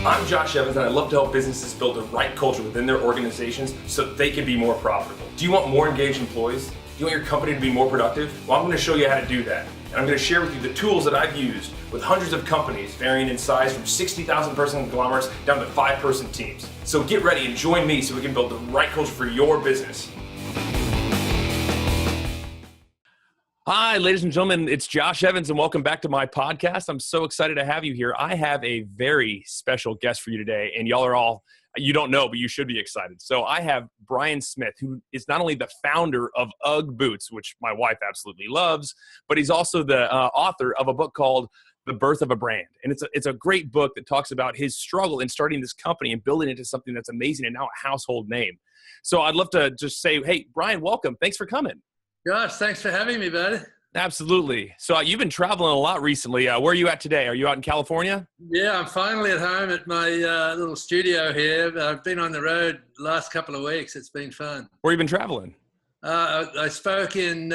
I'm Josh Evans, and I love to help businesses build the right culture within their organizations so they can be more profitable. Do you want more engaged employees? Do you want your company to be more productive? Well, I'm going to show you how to do that. And I'm going to share with you the tools that I've used with hundreds of companies varying in size from 60,000 person conglomerates down to 5-person teams. So get ready and join me so we can build the right culture for your business. Hi, ladies and gentlemen, it's Josh Evans, and welcome back to my podcast. I'm so excited to have you here. I have a very special guest for you today, and y'all are all, you don't know, but you should be excited. So I have Brian Smith, who is not only the founder of Ugg Boots, which my wife absolutely loves, but he's also the author of a book called The Birth of a Brand. And it's a great book that talks about his struggle in starting this company and building it into something that's amazing and now a household name. So I'd love to just say, hey, Brian, welcome. Thanks for coming. Gosh, thanks for having me, buddy. Absolutely. So you've been traveling a lot recently. Where are you at today? Are you out in California? Yeah, I'm finally at home at my little studio here. I've been on the road the last couple of weeks. It's been fun. Where have you been traveling? I spoke in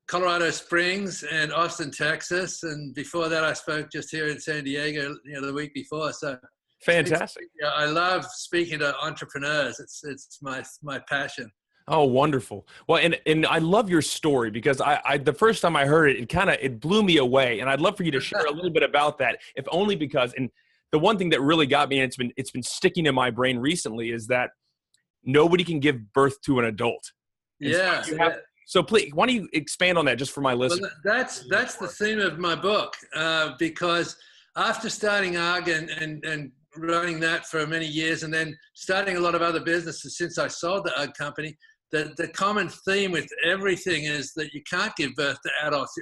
Colorado Springs and Austin, Texas. And before that, I spoke just here in San Diego, the week before. So fantastic. I love speaking to entrepreneurs. It's my passion. Oh, wonderful. Well, and I love your story because I the first time I heard it, it blew me away. And I'd love for you to share a little bit about that, if only because, and the one thing that really got me, and it's been sticking in my brain recently, is that nobody can give birth to an adult. Yeah. So please, why don't you expand on that just for my listeners? Well, that's the theme of my book, because after starting Ugg and running that for many years, and then starting a lot of other businesses since I sold the Ugg company, the common theme with everything is that you can't give birth to adults.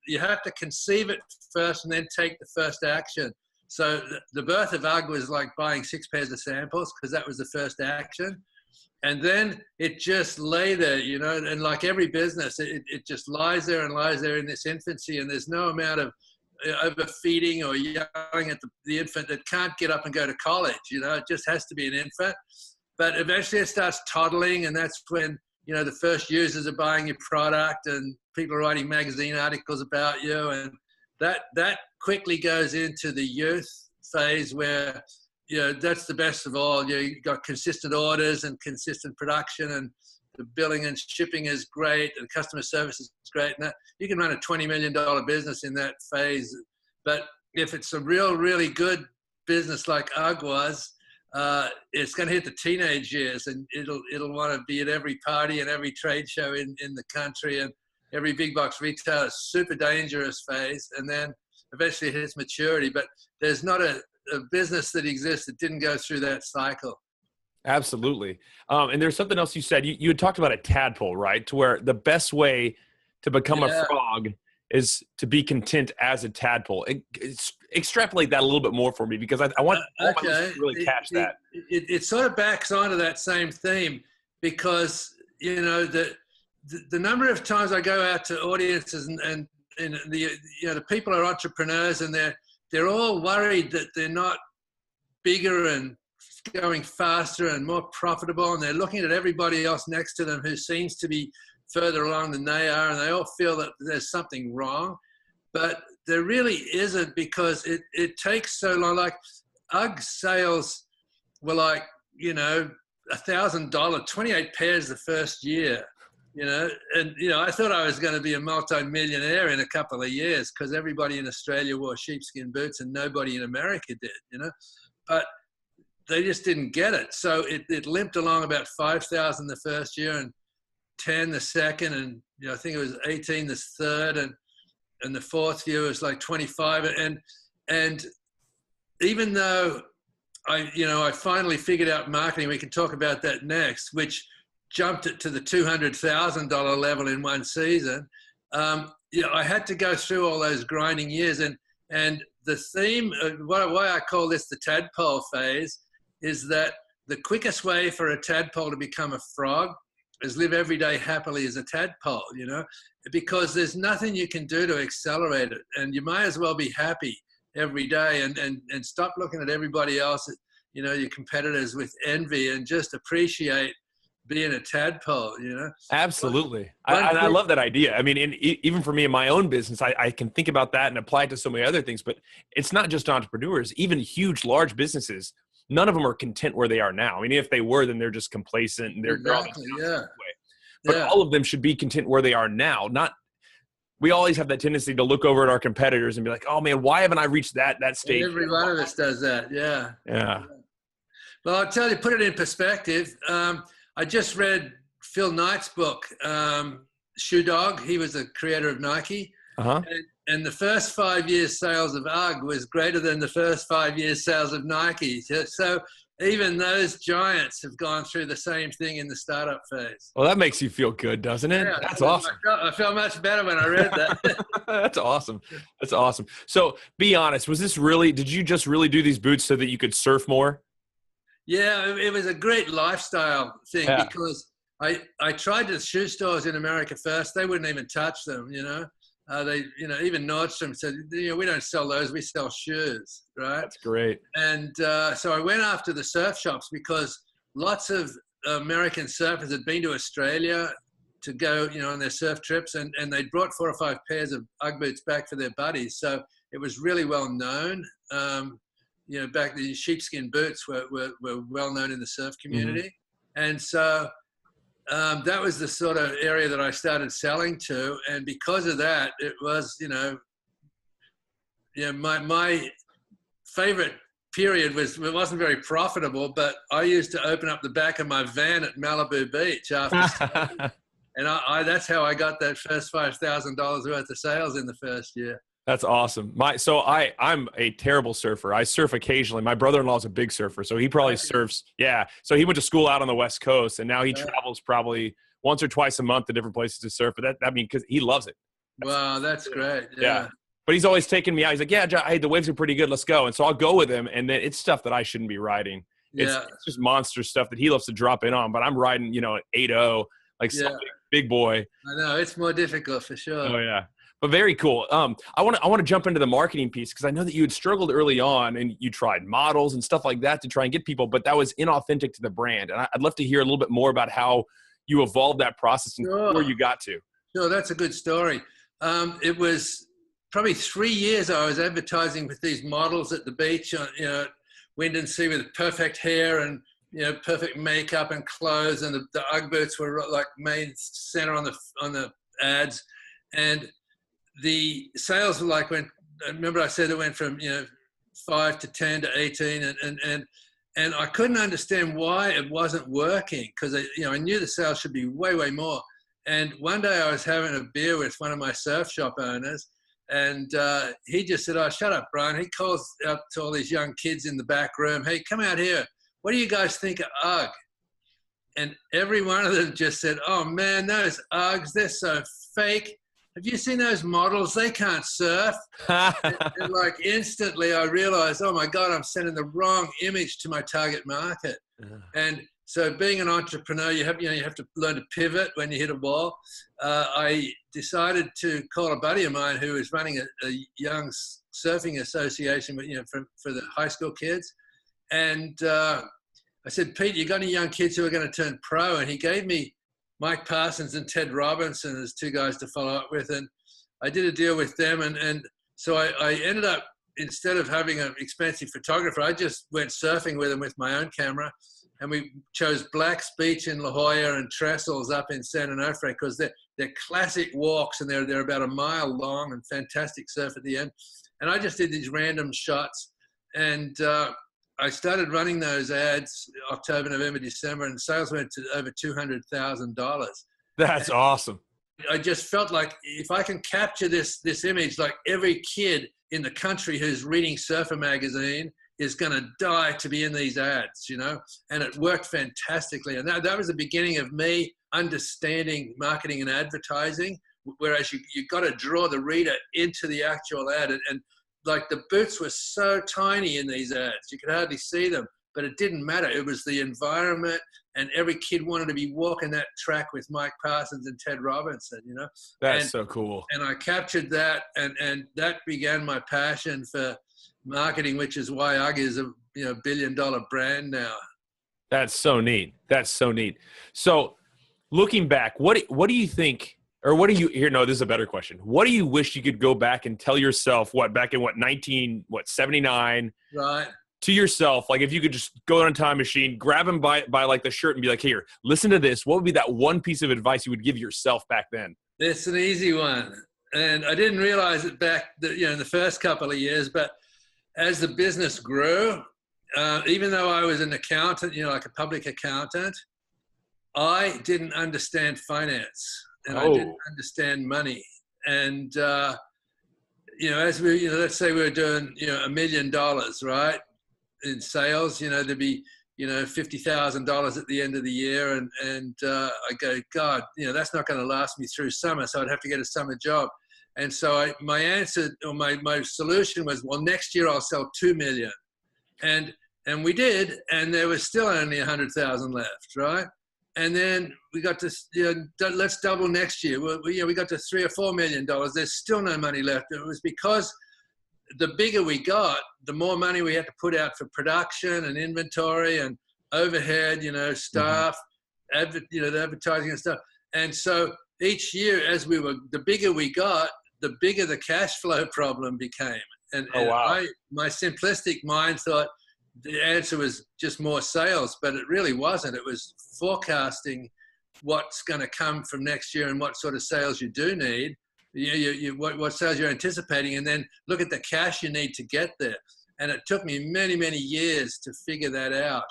You have to conceive it first and then take the first action. So the birth of Ugg was like buying 6 pairs of samples, because that was the first action. And then it just lay there, and like every business, it just lies there and lies there in this infancy, and there's no amount of overfeeding or yelling at the infant that can't get up and go to college. It just has to be an infant. But eventually it starts toddling, and that's when, the first users are buying your product and people are writing magazine articles about you. And that quickly goes into the youth phase where, that's the best of all. You've got consistent orders and consistent production, and the billing and shipping is great, and customer service is great. And you can run a $20 million business in that phase. But if it's a really good business like Ugg was, it's going to hit the teenage years, and it'll want to be at every party and every trade show in the country, and every big box retailer. Super dangerous phase, and then eventually it hits maturity. But there's not a business that exists that didn't go through that cycle. Absolutely. And there's something else you said. You had talked about a tadpole, right? To where the best way to become a frog is to be content as a tadpole. Extrapolate that a little bit more for me, because I want my listeners to really catch that. It sort of backs onto that same theme, because, the number of times I go out to audiences and the people are entrepreneurs, and they're all worried that they're not bigger and going faster and more profitable, and they're looking at everybody else next to them who seems to be further along than they are, and they all feel that there's something wrong. But there really isn't, because it takes so long. Like Ugg sales were like, $1,000, 28 pairs the first year, and, I thought I was going to be a multi-millionaire in a couple of years, because everybody in Australia wore sheepskin boots and nobody in America did, but they just didn't get it. So it limped along about 5,000 the first year, and 10 the second, and I think it was 18 the third, and the fourth year was like 25. And even though I finally figured out marketing, we can talk about that next, which jumped it to the $200,000 level in one season. I had to go through all those grinding years, and the theme, why I call this the tadpole phase, is that the quickest way for a tadpole to become a frog is live every day happily as a tadpole, because there's nothing you can do to accelerate it. And you might as well be happy every day and stop looking at everybody else, your competitors with envy, and just appreciate being a tadpole, Absolutely. One I kid, love that idea. I mean, even for me in my own business, I can think about that and apply it to so many other things, but it's not just entrepreneurs, even huge, large businesses. None of them are content where they are now. I mean, if they were, then they're just complacent and they're on the exactly, downward yeah, way. But yeah. all of them should be content where they are now. Not we always have that tendency to look over at our competitors and be like, "Oh man, why haven't I reached that stage Every yet?" one of us does that, yeah. Yeah. Well, I'll tell you, put it in perspective. I just read Phil Knight's book, Shoe Dog. He was the creator of Nike. Uh-huh. And the first 5 years sales of Ugg was greater than the first 5 years sales of Nike. So even those giants have gone through the same thing in the startup phase. Well, that makes you feel good, doesn't it? Yeah, That's awesome. I felt much better when I read that. That's awesome. That's awesome. So be honest, did you just really do these boots so that you could surf more? Yeah, it was a great lifestyle thing Yeah. because I tried the shoe stores in America first. They wouldn't even touch them, even Nordstrom said, we don't sell those, we sell shoes, right? That's great. And so I went after the surf shops because lots of American surfers had been to Australia to go, on their surf trips, and they'd brought 4 or 5 pairs of Ugg boots back for their buddies. So it was really well known. Back the sheepskin boots were well known in the surf community. Mm-hmm. And so that was the sort of area that I started selling to. And because of that, it was, my favorite period it wasn't very profitable, but I used to open up the back of my van at Malibu Beach after and that's how I got that first $5,000 worth of sales in the first year. That's awesome. I'm a terrible surfer. I surf occasionally. My brother-in-law is a big surfer, so he probably surfs. Yeah. So he went to school out on the West Coast, and now he travels probably once or twice a month to different places to surf. But because he loves it. Wow, that's great. Yeah. But he's always taking me out. He's like, "Yeah, hey, the waves are pretty good. Let's go." And so I'll go with him, and then it's stuff that I shouldn't be riding. It's just monster stuff that he loves to drop in on. But I'm riding, at 8.0, like something big boy. I know it's more difficult for sure. Oh yeah. But very cool. I want to jump into the marketing piece because I know that you had struggled early on and you tried models and stuff like that to try and get people, but that was inauthentic to the brand. And I'd love to hear a little bit more about how you evolved that process and where you got to. Sure, that's a good story. It was probably 3 years I was advertising with these models at the beach, wind and sea with perfect hair and perfect makeup and clothes, and the Ugg boots were like main center on the ads, and the sales were like remember I said it went from 5 to 10 to 18, and I couldn't understand why it wasn't working because I knew the sales should be way more. And one day I was having a beer with one of my surf shop owners, and he just said, "Oh, shut up, Brian." He calls up to all these young kids in the back room, "Hey, come out here. What do you guys think of Ugg?" And every one of them just said, "Oh man, those Uggs, they're so fake. Have you seen those models? They can't surf." and like instantly I realized, oh my God, I'm sending the wrong image to my target market. And so being an entrepreneur, you have to learn to pivot when you hit a wall. I decided to call a buddy of mine who was running a young surfing association for the high school kids. And I said, "Pete, you got any young kids who are going to turn pro?" And he gave me Mike Parsons and Ted Robinson as 2 guys to follow up with. And I did a deal with them. And so I ended up, instead of having an expensive photographer, I just went surfing with them with my own camera. And we chose Black's Beach in La Jolla and Trestles up in San Onofre because they're classic walks and they're about a mile long and fantastic surf at the end. And I just did these random shots. And I started running those ads October, November, December, and sales went to over $200,000. That's awesome. I just felt like if I can capture this image, like every kid in the country who's reading Surfer magazine is going to die to be in these ads, and it worked fantastically. And that was the beginning of me understanding marketing and advertising, whereas you got to draw the reader into the actual ad. And like the boots were so tiny in these ads, you could hardly see them, but it didn't matter. It was the environment, and every kid wanted to be walking that track with Mike Parsons and Ted Robinson, That's so cool. And I captured that, and that began my passion for marketing, which is why Ugg is a $1 billion brand now. That's so neat. That's so neat. So looking back, what do you think, or what do you here? No, this is a better question. What do you wish you could go back and tell yourself back in 79 Right. to yourself? Like if you could just go on a time machine, grab him by like the shirt and be like, here, listen to this. What would be that one piece of advice you would give yourself back then? It's an easy one. And I didn't realize it back, in the first couple of years, but as the business grew, even though I was an accountant, like a public accountant, I didn't understand finance and I didn't understand money. And, as we, let's say we were doing, $1 million, right, in sales, there'd be, $50,000 at the end of the year. And I go, God, that's not going to last me through summer. So I'd have to get a summer job. And so my answer or my solution was, well, next year I'll sell 2 million. And we did, and there was still only 100,000 left, right? And then we got to, let's double next year. We got to $3 or $4 million. There's still no money left. It was because the bigger we got, the more money we had to put out for production and inventory and overhead, staff, the advertising and stuff. And so each year, the bigger we got, the bigger the cash flow problem became. And my simplistic mind thought the answer was just more sales, but it really wasn't. It was forecasting what's going to come from next year and what sort of sales you do need, what sales you're anticipating, and then look at the cash you need to get there. And it took me many, many years to figure that out.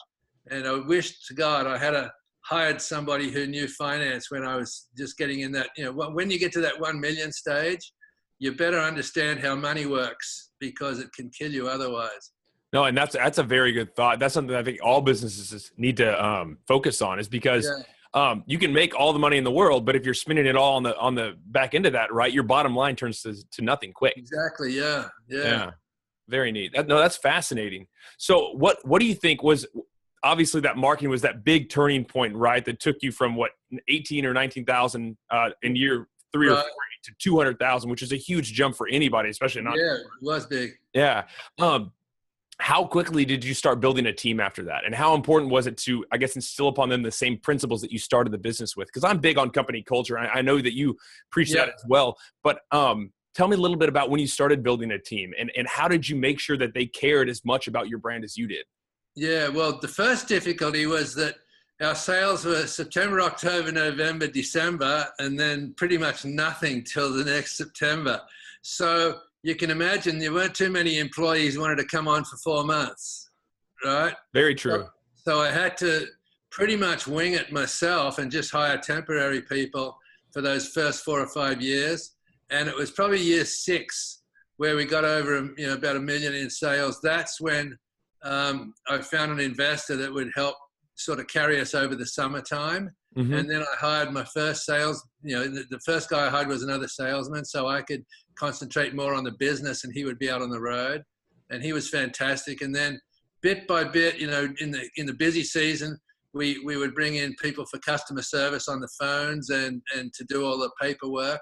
And I wish to God I had hired somebody who knew finance when I was just getting in that, when you get to that 1 million stage, you better understand how money works because it can kill you otherwise. No, and that's a very good thought. That's something I think all businesses need to focus on, is because you can make all the money in the world, but if you're spending it all on the back end of that, right, your bottom line turns to nothing quick. Exactly. Yeah. Very neat. That's fascinating. So what do you think was, obviously that marketing was that big turning point, right, that took you from 18 or 19,000 in year 3 or 4 to 200,000, which is a huge jump for anybody, especially not. Yeah, it was big. Yeah. How quickly did you start building a team after that? And how important was it to, I guess, instill upon them the same principles that you started the business with? Because I'm big on company culture. I know that you preach that as well. But tell me a little bit about when you started building a team and how did you make sure that they cared as much about your brand as you did? Yeah, well, the first difficulty was that our sales were September, October, November, December, and then pretty much nothing till the next September. So you can imagine there weren't too many employees who wanted to come on for 4 months, right? Very true. So I had to pretty much wing it myself and just hire temporary people for those first 4 or 5 years. And it was probably year 6 where we got over, about $1 million in sales. That's when I found an investor that would help sort of carry us over the summertime. Mm-hmm. And then I hired my first sales, the first guy I hired was another salesman, so I could concentrate more on the business and he would be out on the road. And he was fantastic. And then bit by bit, in the busy season, we would bring in people for customer service on the phones and to do all the paperwork.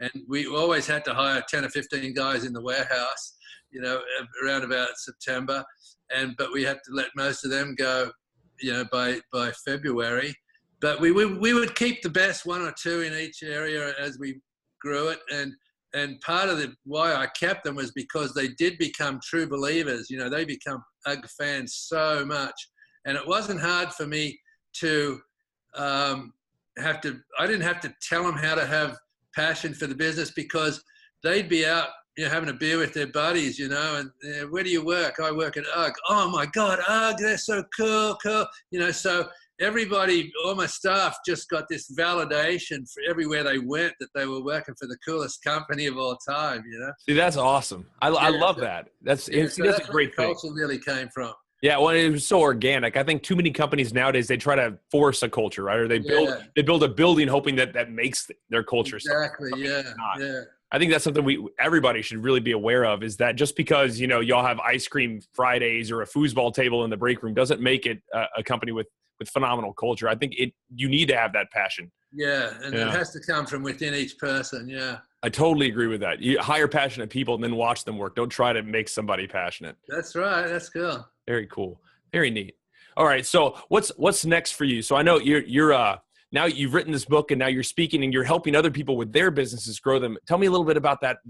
And we always had to hire 10 or 15 guys in the warehouse, around about September. But we had to let most of them go, by February. But we would keep the best 1 or 2 in each area as we grew it. And part of why I kept them was because they did become true believers. They become Ugg fans so much. And it wasn't hard for me to I didn't have to tell them how to have passion for the business because they'd be out, having a beer with their buddies, and where do you work? I work at Ugg. Oh my God, Ugg, they're so cool. So everybody, all my staff just got this validation for everywhere they went that they were working for the coolest company of all time, See, that's awesome. I love that. That's a great thing. Culture really came from. Yeah, well, it was so organic. I think too many companies nowadays, they try to force a culture, right? Or they build a building hoping that makes their culture. Exactly, yeah. I think that's something everybody should really be aware of, is that just because, y'all have ice cream Fridays or a foosball table in the break room doesn't make it a company with phenomenal culture. I think you need to have that passion. Yeah, and it has to come from within each person, yeah. I totally agree with that. You hire passionate people and then watch them work. Don't try to make somebody passionate. That's right. That's cool. Very cool. Very neat. All right. So what's next for you? So I know you're now you've written this book and now you're speaking and you're helping other people with their businesses grow them. Tell me a little bit about that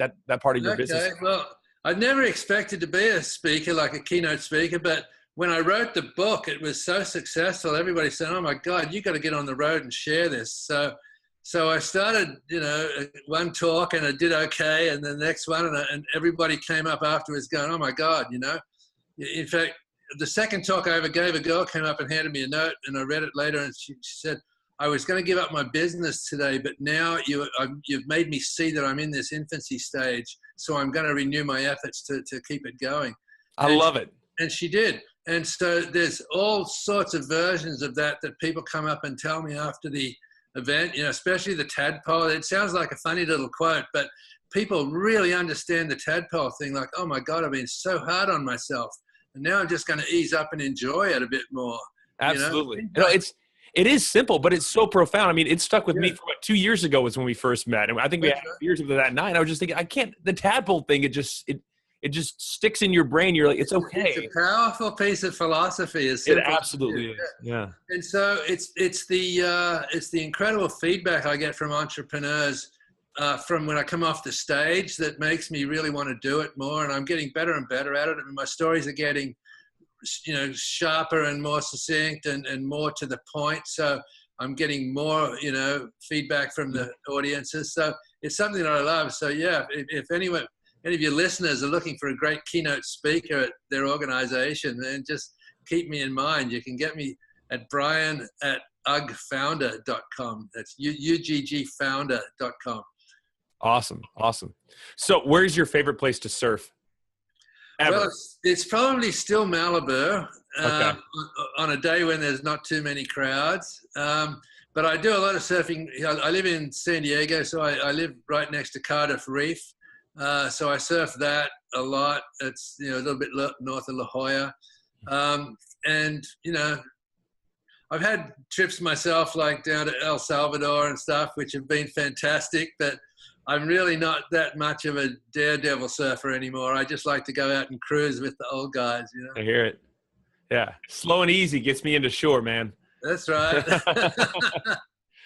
part of your business. Okay, well, I never expected to be a speaker, like a keynote speaker, but when I wrote the book, it was so successful. Everybody said, "Oh my God, you got to get on the road and share this." So I started, one talk and I did okay, and the next one, and everybody came up afterwards going, "Oh my God," In fact, the second talk I ever gave, a girl came up and handed me a note, and I read it later, and she said, "I was going to give up my business today, but now you've made me see that I'm in this infancy stage, so I'm going to renew my efforts to keep it going." I love it. And she did. And so there's all sorts of versions of that people come up and tell me after the event, especially the tadpole. It sounds like a funny little quote, but people really understand the tadpole thing. Like, "Oh my God, I've been so hard on myself. And now I'm just going to ease up and enjoy it a bit more." Absolutely. It is simple, but it's so profound. I mean, it stuck with me for 2 years ago was when we first met. And I think we had years of that night. I was just thinking, the tadpole thing, it just sticks in your brain. You're like, it's okay. It's a powerful piece of philosophy. It absolutely is. Yeah. And so it's the incredible feedback I get from entrepreneurs from when I come off the stage that makes me really want to do it more. And I'm getting better and better at it. And my stories are getting, sharper and more succinct and more to the point. So I'm getting more, feedback from the audiences. So it's something that I love. So yeah, if any of your listeners are looking for a great keynote speaker at their organization, then just keep me in mind. You can get me at brian@uggfounder.com. That's uggfounder.com. Awesome. So where's your favorite place to surf? Ever? Well, it's probably still Malibu Okay. on a day when there's not too many crowds. But I do a lot of surfing. I live in San Diego, so I live right next to Cardiff Reef. So I surf that a lot. It's, a little bit north of La Jolla. And, I've had trips myself, like down to El Salvador and stuff, which have been fantastic, but I'm really not that much of a daredevil surfer anymore. I just like to go out and cruise with the old guys, I hear it. Yeah. Slow and easy gets me into shore, man. That's right.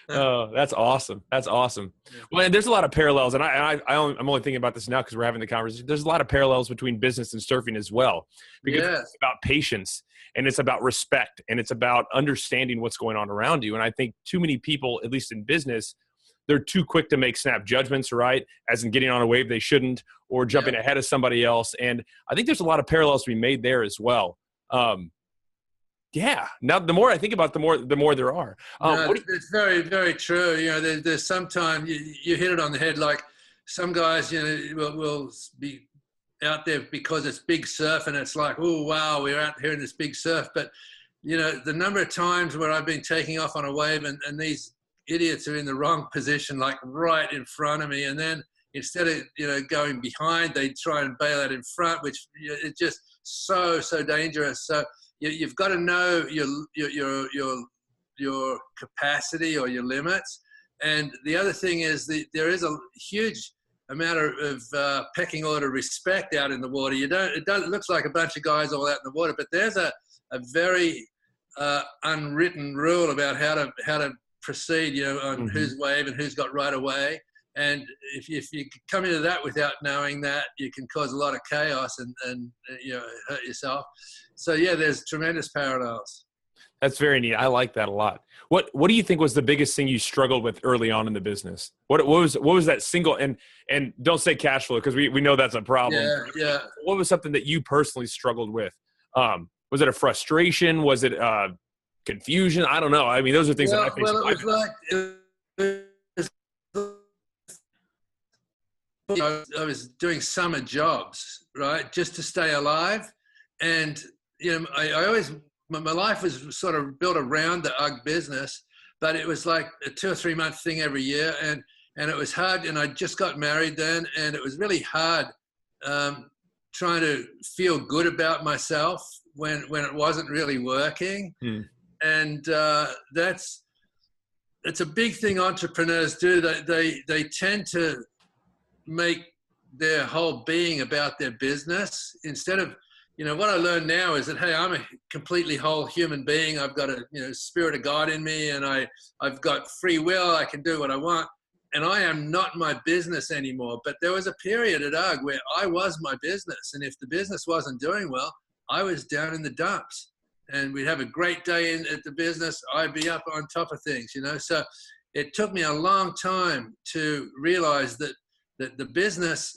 Oh, that's awesome. That's awesome. Well, and there's a lot of parallels, and I'm only thinking about this now because we're having the conversation. There's a lot of parallels between business and surfing as well, because it's about patience and it's about respect and it's about understanding what's going on around you. And I think too many people, at least in business, they're too quick to make snap judgments, right? As in getting on a wave they shouldn't, or jumping ahead of somebody else. And I think there's a lot of parallels to be made there as well. Yeah. Now, the more I think about it, the more there are. It's very, very true. There's sometimes you hit it on the head. Like some guys, will be out there because it's big surf, and it's like, oh wow, we're out here in this big surf. But the number of times where I've been taking off on a wave, and these idiots are in the wrong position, like right in front of me, and then instead of going behind, they try and bail out in front, which it's just so dangerous. So you've got to know your capacity or your limits. And the other thing is there is a huge amount of pecking order respect out in the water. It looks like a bunch of guys all out in the water, but there's a very unwritten rule about how to proceed, on whose wave and who's got right of way. And if you come into that without knowing that, you can cause a lot of chaos and hurt yourself. So yeah, there's tremendous parallels. That's very neat. I like that a lot. What do you think was the biggest thing you struggled with early on in the business? What was that single, and don't say cash flow because we know that's a problem. Yeah. What was something that you personally struggled with? Was it a frustration? Was it confusion? I don't know. I mean, those are things that I think. Well, I was doing summer jobs, right, just to stay alive. And, I always, my life was sort of built around the Ugg business, but it was like a 2 or 3 month thing every year. And it was hard. And I just got married then. And it was really hard trying to feel good about myself when it wasn't really working. And it's a big thing entrepreneurs do. They tend to make their whole being about their business instead of what I learned now is that, hey, I'm a completely whole human being. I've got a, spirit of God in me, and I've got free will. I can do what I want. And I am not my business anymore. But there was a period at Ugg where I was my business. And if the business wasn't doing well, I was down in the dumps. And we'd have a great day at the business. I'd be up on top of things, So it took me a long time to realize that the business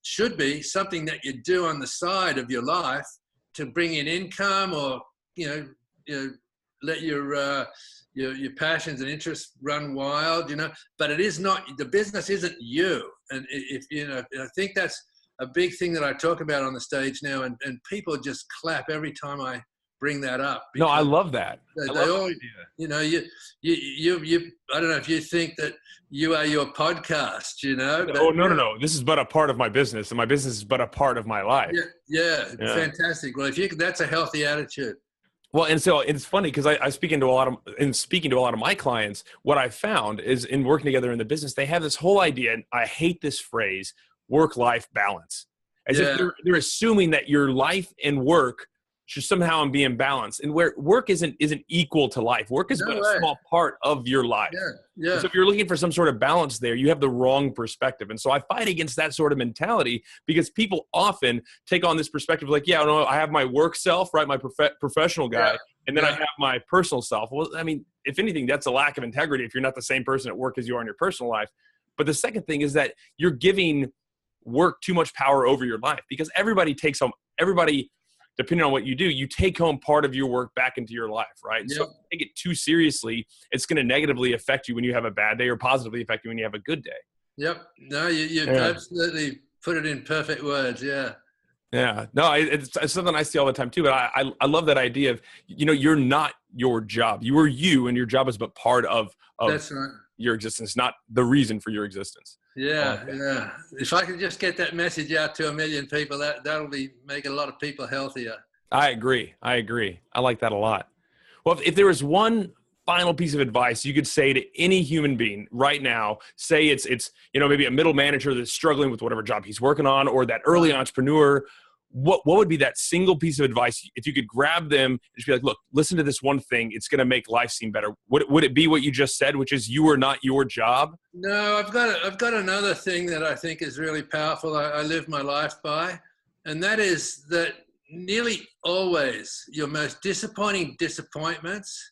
should be something that you do on the side of your life to bring in income, or let your passions and interests run wild, but it is not, the business isn't you. And if I think that's a big thing that I talk about on the stage now, and people just clap every time I bring that up. No, I love that. They all, you I don't know if you think that you are your podcast, but, oh, no. This is but a part of my business, and my business is but a part of my life. Yeah. Fantastic. Well, that's a healthy attitude. Well, and so it's funny because I speaking to a lot of my clients, what I found is in working together in the business, they have this whole idea, and I hate this phrase, work-life balance, as if they're assuming that your life and work should somehow be in balance, and where work isn't equal to life. Work is but a small part of your life. Yeah. So if you're looking for some sort of balance there, you have the wrong perspective. And so I fight against that sort of mentality, because people often take on this perspective like, I have my work self, right? My professional guy. And then I have my personal self. Well, I mean, if anything, that's a lack of integrity if you're not the same person at work as you are in your personal life. But the second thing is that you're giving work too much power over your life, because everybody, depending on what you do, you take home part of your work back into your life, right? So if you take it too seriously, it's going to negatively affect you when you have a bad day, or positively affect you when you have a good day. Yep. No, you absolutely put it in perfect words. Yeah. Yeah. No, it's something I see all the time too. But I love that idea of, you're not your job. You are you, and your job is but part of that's right. your existence, not the reason for your existence. Yeah. If I could just get that message out to 1 million people, that'll be making a lot of people healthier. I agree. I like that a lot. Well, if there was one final piece of advice you could say to any human being right now, say it's maybe a middle manager that's struggling with whatever job he's working on, or that early entrepreneur, what would be that single piece of advice if you could grab them and just be like, look, listen to this one thing, it's going to make life seem better? Would it be what you just said, which is you are not your job? No, I've got another thing that I think is really powerful. I live my life by, and that is that nearly always your most disappointing disappointments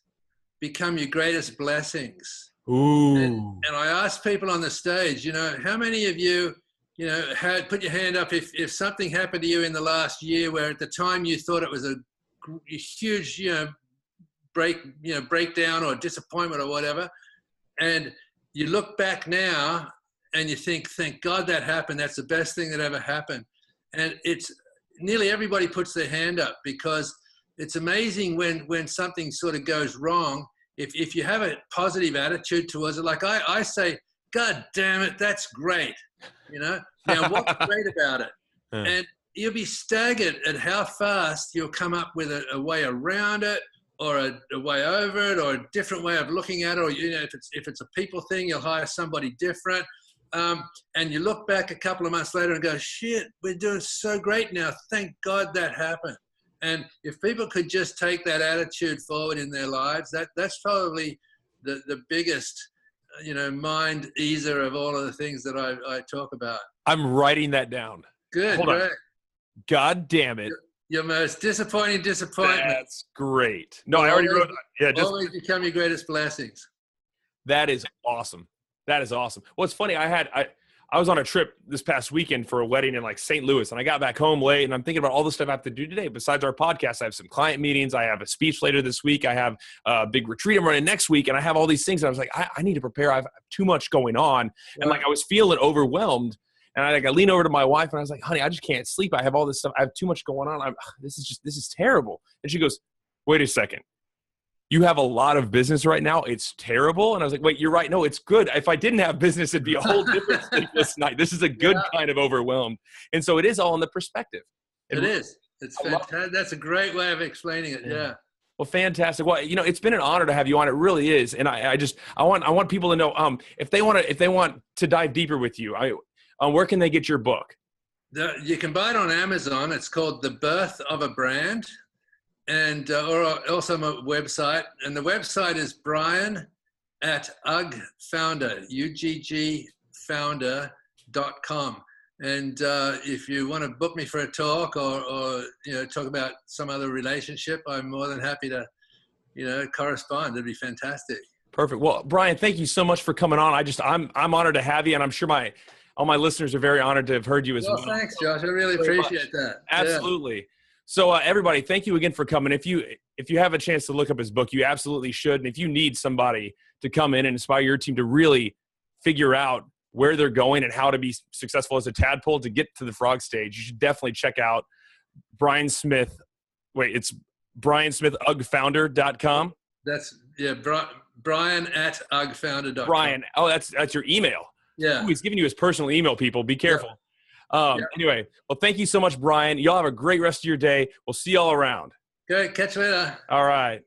become your greatest blessings. Ooh. And I ask people on the stage, how many of you, put your hand up if something happened to you in the last year where at the time you thought it was a huge, breakdown or disappointment or whatever, and you look back now and you think, thank God that happened. That's the best thing that ever happened. And it's nearly everybody puts their hand up, because it's amazing when something sort of goes wrong. If you have a positive attitude towards it, like I say, God damn it, that's great. Now what's great about it? And you'll be staggered at how fast you'll come up with a way around it, or a way over it, or a different way of looking at it. Or, if it's a people thing, you'll hire somebody different. And you look back a couple of months later and go, shit, we're doing so great now. Thank God that happened. And if people could just take that attitude forward in their lives, that's probably the biggest, mind easer of all of the things that I talk about. I'm writing that down. Good. Hold on. God damn it. Your most disappointing disappointment. That's great. No, I already wrote that. Yeah, always become your greatest blessings. That is awesome. That is awesome. Well, it's funny. I was on a trip this past weekend for a wedding in St. Louis, and I got back home late, and I'm thinking about all the stuff I have to do today. Besides our podcast, I have some client meetings. I have a speech later this week. I have a big retreat I'm running next week, and I have all these things. And I was like, I need to prepare. I have too much going on. And I was feeling overwhelmed. And I leaned over to my wife, and I was like, honey, I just can't sleep. I have all this stuff. I have too much going on. This is terrible. And she goes, wait a second. You have a lot of business right now. It's terrible. And I was like, wait, you're right. No, it's good. If I didn't have business, it'd be a whole different sleepless night. This is a good kind of overwhelmed. And so it is all in the perspective. It is. It's fantastic. That's a great way of explaining it. Yeah. Well, fantastic. Well, it's been an honor to have you on. It really is. And I want people to know, if they want to dive deeper with you, where can they get your book? You can buy it on Amazon. It's called The Birth of a Brand, and or also my website. And the website is Brian at uggfounder, uggfounder.com. And if you want to book me for a talk or talk about some other relationship, I'm more than happy to correspond. It'd be fantastic. Perfect. Well, Brian, thank you so much for coming on. I'm honored to have you, and I'm sure all my listeners are very honored to have heard you as well. Thanks, Josh. I really appreciate that. Absolutely. Yeah. So everybody, thank you again for coming. If you have a chance to look up his book, you absolutely should. And if you need somebody to come in and inspire your team to really figure out where they're going and how to be successful as a tadpole to get to the frog stage, you should definitely check out Brian Smith. It's Brian Smith, uggfounder.com. That's, Brian at uggfounder.com. Brian. Oh, that's your email. Yeah. Ooh, he's giving you his personal email, people. Be careful. Yeah. Anyway, well, thank you so much, Brian. Y'all have a great rest of your day. We'll see y'all around. Okay, catch you later. All right.